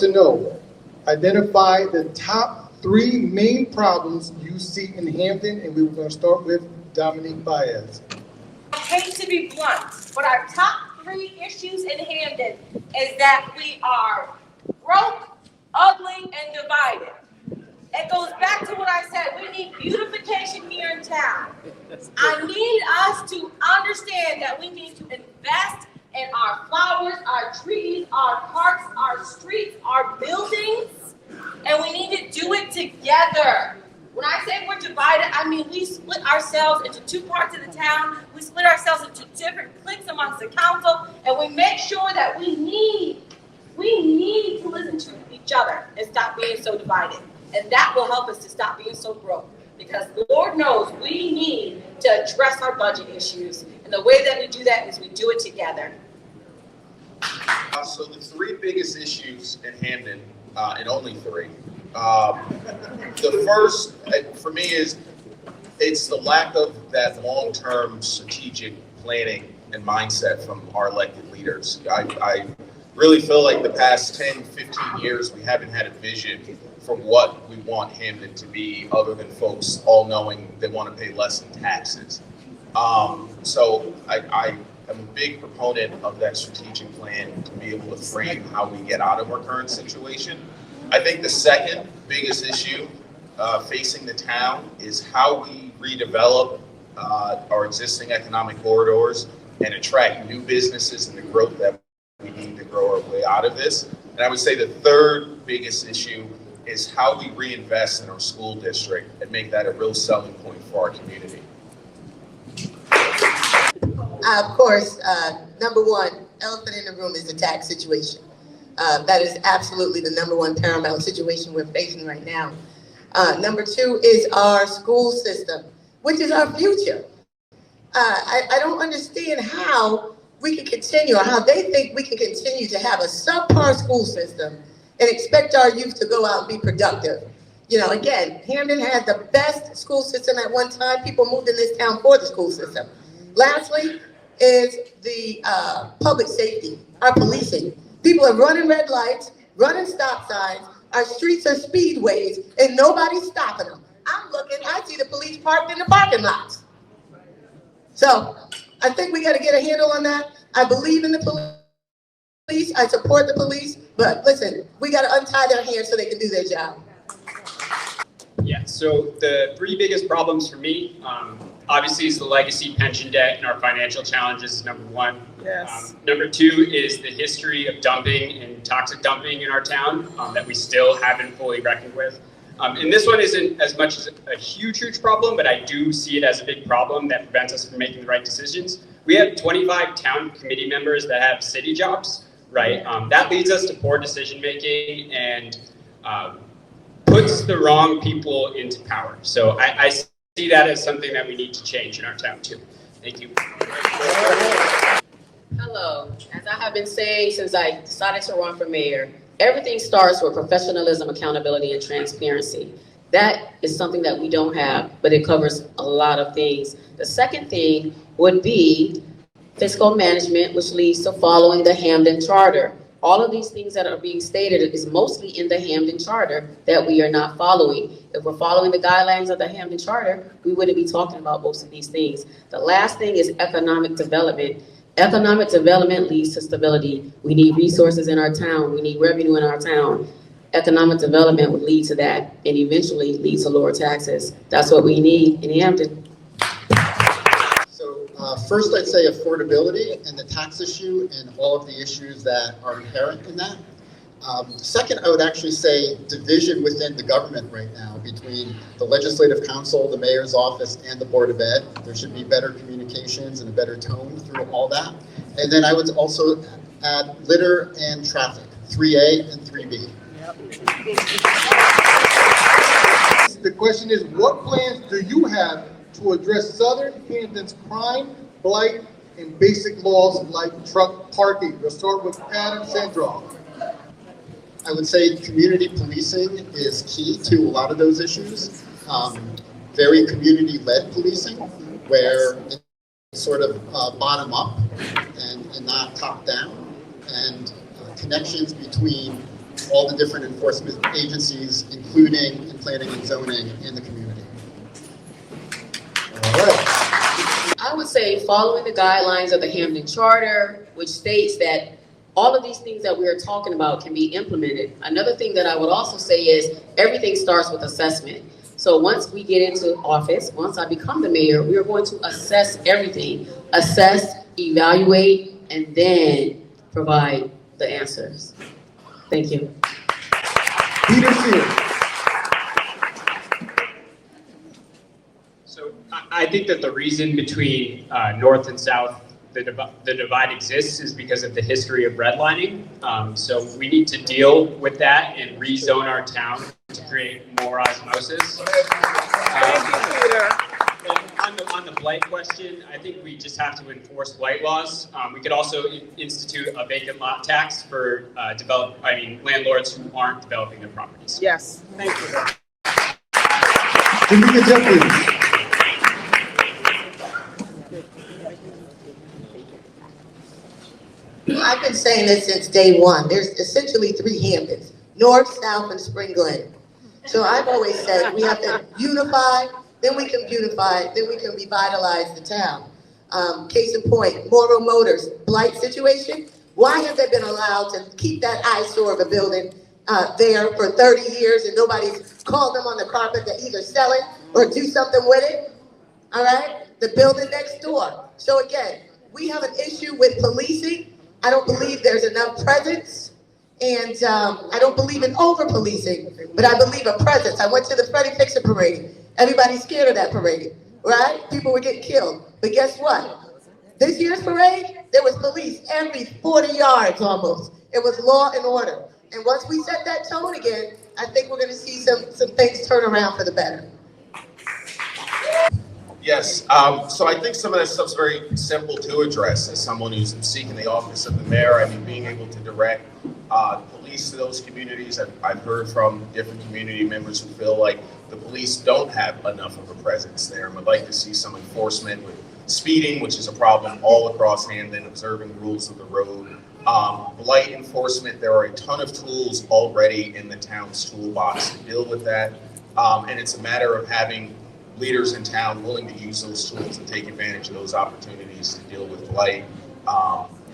to know, identify the top 3 main problems you see in Hamden, and we were going to start with Dominique Baez. I hate to be blunt, but our top 3 issues in Hamden is that we are broke, ugly, and divided. It goes back to what I said. We need beautification here in town. I need us to understand that we need to invest in our flowers, our trees, our parks, our streets, our buildings, and we need to do it together. When I say we're divided, I mean we split ourselves into 2 parts of the town. We split ourselves into different cliques amongst the council, and we make sure that we need to listen to each other and stop being so divided. And that will help us to stop being so broke. Because Lord knows we need to address our budget issues. And the way that we do that is we do it together. So the 3 biggest issues in Hamden, and only 3. The first, for me, is it's the lack of that long-term strategic planning and mindset from our elected leaders. I really feel like the past 10, 15 years, we haven't had a vision for what we want Hamden to be, other than folks all knowing they want to pay less in taxes. So I am a big proponent of that strategic plan to be able to frame how we get out of our current situation. I think the second biggest issue facing the town is how we redevelop our existing economic corridors and attract new businesses and the growth that we need to grow our way out of this. And I would say the third biggest issue is how we reinvest in our school district and make that a real selling point for our community. Of course, number 1, elephant in the room is the tax situation. That is absolutely the number 1 paramount situation we're facing right now. Number 2 is our school system, which is our future. I don't understand how we can continue, or how they think we can continue to have a subpar school system and expect our youth to go out and be productive. You know, again, Hamden had the best school system at one time. People moved in this town for the school system. Lastly is the public safety, our policing. People are running red lights, running stop signs. Our streets are speedways, and nobody's stopping them. I'm looking, I see the police parked in the parking lots. So I think we got to get a handle on that. I believe in the police. I support the police. But listen, we got to untie their hands so they can do their job. Yeah, so the 3 biggest problems for me, obviously, is the legacy pension debt and our financial challenges is number 1. Yes. Number 2 is the history of dumping and toxic dumping in our town that we still haven't fully reckoned with. And this one isn't as much as a huge problem, but I do see it as a big problem that prevents us from making the right decisions. We have 25 town committee members that have city jobs, right? That leads us to poor decision making and puts the wrong people into power. So I see that as something that we need to change in our town too. Thank you. Hello. As I have been saying since I decided to run for mayor, everything starts with professionalism, accountability, and transparency. That is something that we don't have, but it covers a lot of things. The second thing would be fiscal management, which leads to following the Hamden Charter. All of these things that are being stated is mostly in the Hamden Charter that we are not following. If we're following the guidelines of the Hamden Charter, we wouldn't be talking about most of these things. The last thing is economic development. Economic development leads to stability. We need resources in our town. We need revenue in our town. Economic development would lead to that and eventually lead to lower taxes. That's what we need in Hamden. First, I'd say affordability and the tax issue and all of the issues that are inherent in that. Second, I would actually say division within the government right now between the Legislative Council, the Mayor's Office, and the Board of Ed. There should be better communications and a better tone through all that. And then I would also add litter and traffic, 3A and 3B. The question is, what plans do you have to address Southern Hamden's crime, blight, and basic laws like truck parking? We'll start with Adam Sandroff. I would say community policing is key to a lot of those issues. Very community-led policing, where it's sort of bottom up and not top down, and connections between all the different enforcement agencies, including in planning and zoning in the community. All right. I would say following the guidelines of the Hamden Charter, which states that all of these things that we are talking about can be implemented. Another thing that I would also say is everything starts with assessment. So once we get into office, once I become the mayor, we are going to assess everything. Assess, evaluate, and then provide the answers. Thank you. Peter Sears. So I think that the reason between north and south, the divide exists is because of the history of redlining. So we need to deal with that and rezone our town to create more osmosis. On the blight question, I think we just have to enforce blight laws. We could also institute a vacant lot tax for landlords who aren't developing their properties. Yes, thank you. Tamika Jeffries. I've been saying this since day one. There's essentially three Hamptons, North, South, and Spring Glen. So I've always said we have to unify, then we can beautify, then we can revitalize the town. Case in point, Moro Motors, blight situation. Why have they been allowed to keep that eyesore of a building there for 30 years and nobody's called them on the carpet to either sell it or do something with it? All right, the building next door. So again, we have an issue with policing. I don't believe there's enough presence, and I don't believe in over-policing, but I believe a presence. I went to the Freddie Fixer parade. Everybody's scared of that parade, right? People were getting killed. But guess what? This year's parade, there was police every 40 yards almost. It was law and order. And once we set that tone again, I think we're going to see some things turn around for the better. Yes, so I think some of that stuff's very simple to address as someone who's seeking the office of the mayor. I mean, being able to direct police to those communities. I've heard from different community members who feel like the police don't have enough of a presence there and would like to see some enforcement with speeding, which is a problem all across Hamden, observing rules of the road. Blight enforcement, there are a ton of tools already in the town's toolbox to deal with that. And it's a matter of having leaders in town willing to use those tools and take advantage of those opportunities to deal with blight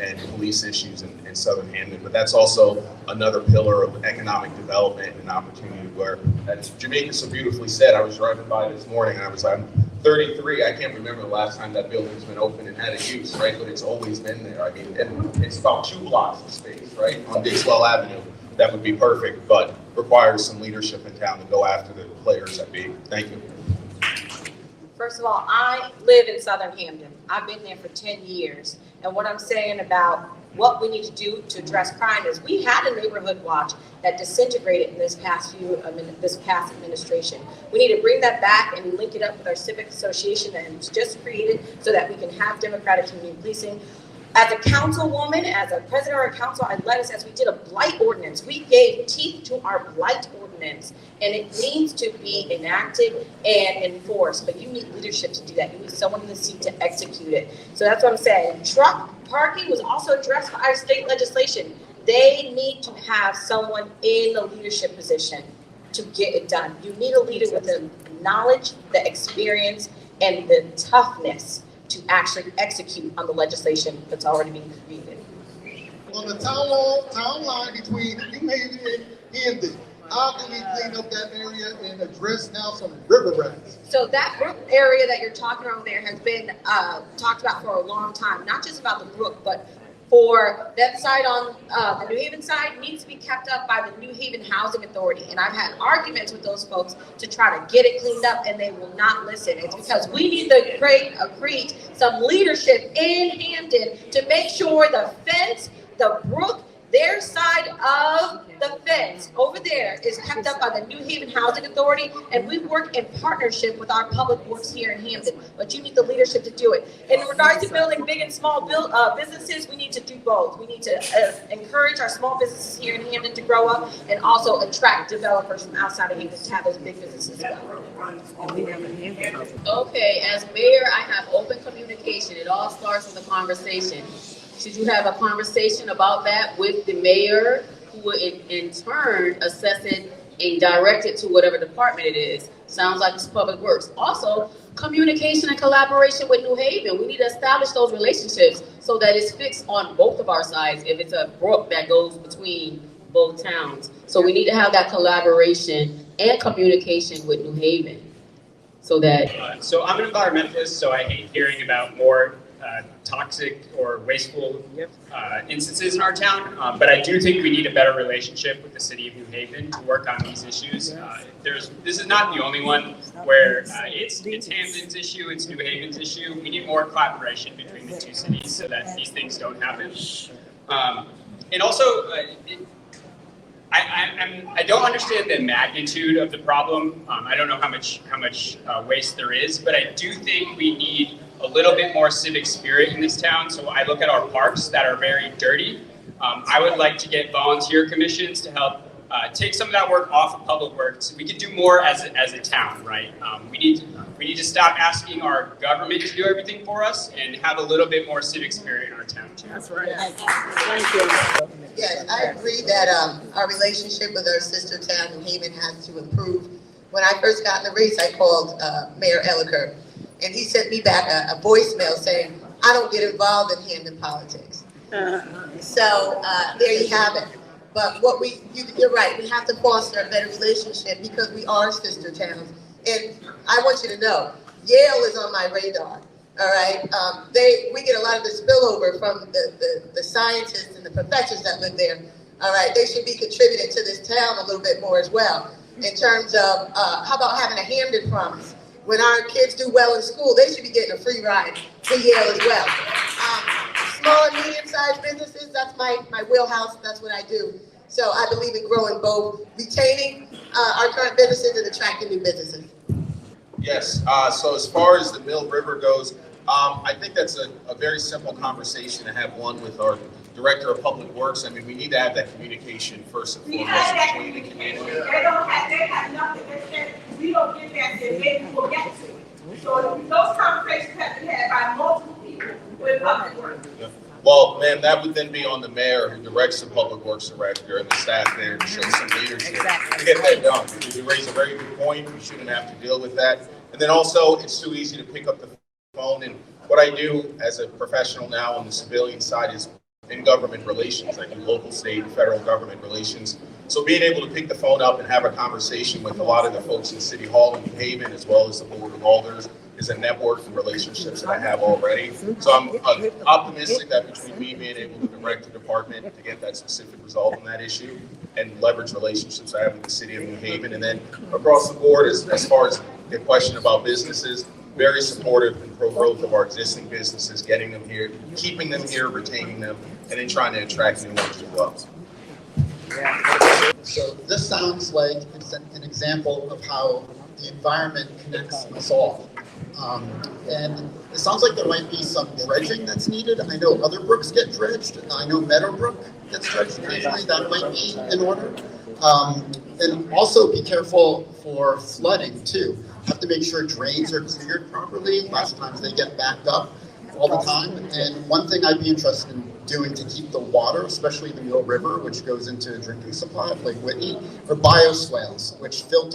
and police issues in Southern Hamden. But that's also another pillar of economic development and opportunity where, as Jamaica so beautifully said, I was driving by this morning and I'm 33, I can't remember the last time that building's been open and had a use, right? But it's always been there. I mean, it's about 2 blocks of space, right? On Dixwell Avenue. That would be perfect, but requires some leadership in town to go after the players that be. Thank you. First of all, I live in Southern Hamden. I've been there for 10 years. And what I'm saying about what we need to do to address crime is we had a neighborhood watch that disintegrated in this past administration. We need to bring that back and link it up with our civic association that was just created so that we can have democratic community policing. As a councilwoman, as a president of our council, I led us as we did a blight ordinance. We gave teeth to our blight ordinance, and it needs to be enacted and enforced. But you need leadership to do that. You need someone in the seat to execute it. So that's what I'm saying. Truck parking was also addressed by our state legislation. They need to have someone in the leadership position to get it done. You need a leader with the knowledge, the experience, and the toughness to actually execute on the legislation that's already being created. On the town line between New Haven and Hamden, how can we clean up that area and address now some river rats? So that brook area that you're talking about there has been talked about for a long time, not just about the brook, but for that side on the New Haven side needs to be kept up by the New Haven Housing Authority. And I've had arguments with those folks to try to get it cleaned up, and they will not listen. It's because we need to create some leadership in Hamden to make sure the fence, the brook, their side of the fence over there is kept up by the New Haven Housing Authority, and we work in partnership with our public works here in Hamden. But you need the leadership to do it. In regards to building big and small businesses, we need to do both. We need to encourage our small businesses here in Hamden to grow up, and also attract developers from outside of Hamden to have those big businesses go. Okay, as mayor, I have open communication. It all starts with a conversation. Should you have a conversation about that with the mayor, who would in turn assess it and direct it to whatever department it is. Sounds like it's Public Works. Also, communication and collaboration with New Haven. We need to establish those relationships so that it's fixed on both of our sides if it's a brook that goes between both towns. So we need to have that collaboration and communication with New Haven so that... So I'm an environmentalist, so I hate hearing about more toxic or wasteful instances in our town, but I do think we need a better relationship with the city of New Haven to work on these issues. This is not the only one where it's Hamden's issue, it's New Haven's issue. We need more collaboration between the two cities so that these things don't happen. And also, I don't understand the magnitude of the problem. I don't know how much waste there is, but I do think we need a little bit more civic spirit in this town. So I look at our parks that are very dirty. I would like to get volunteer commissions to help take some of that work off of Public Works. We could do more as a town, right? We need to stop asking our government to do everything for us and have a little bit more civic spirit in our town too. That's right. Thank you. Yes, I agree that our relationship with our sister town, New Haven, has to improve. When I first got in the race, I called Mayor Elliker, and he sent me back a voicemail saying, I don't get involved in Hamden politics. So there you have it. But you're right, we have to foster a better relationship because we are sister towns. And I want you to know, Yale is on my radar. All right, we get a lot of the spillover from the scientists and the professors that live there. All right, they should be contributing to this town a little bit more as well. In terms of how about having a Hamden promise? When our kids do well in school, they should be getting a free ride to Yale as well. Small and medium-sized businesses, that's my wheelhouse. That's what I do. So I believe in growing both, retaining our current businesses and attracting new businesses. Yes, so as far as the Mill River goes, I think that's a very simple conversation to have one with our Director of Public Works. I mean, we need to have that communication first and foremost between the community. They have nothing. They said, we don't get that, then maybe we'll get to it. So those conversations have been had by multiple people with Public Works. Yeah. Well, ma'am, that would then be on the mayor who directs the Public Works Director and the staff there to show some leadership to get that done. Because you raise a very good point. We shouldn't have to deal with that. And then also, it's too easy to pick up the phone. And what I do as a professional now on the civilian side is in government relations. I do local, state, and federal government relations. So being able to pick the phone up and have a conversation with a lot of the folks in City Hall in New Haven, as well as the Board of Alders, is a network of relationships that I have already. So I'm optimistic that between me being able to direct the department to get that specific result on that issue and leverage relationships I have with the City of New Haven, and then across the board, as far as the question about businesses, very supportive and pro-growth of our existing businesses, getting them here, keeping them here, retaining them, and then trying to attract new ones as well. So this sounds like it's an example of how the environment connects us all. And it sounds like there might be some dredging that's needed. I know other brooks get dredged. I know Meadowbrook gets dredged occasionally. That might be in order. And also be careful for flooding too. Have to make sure drains are cleared properly. Lots of times they get backed up all the time. And one thing I'd be interested in doing to keep the water, especially the Mill River, which goes into a drinking supply of Lake Whitney, are bioswales, which filter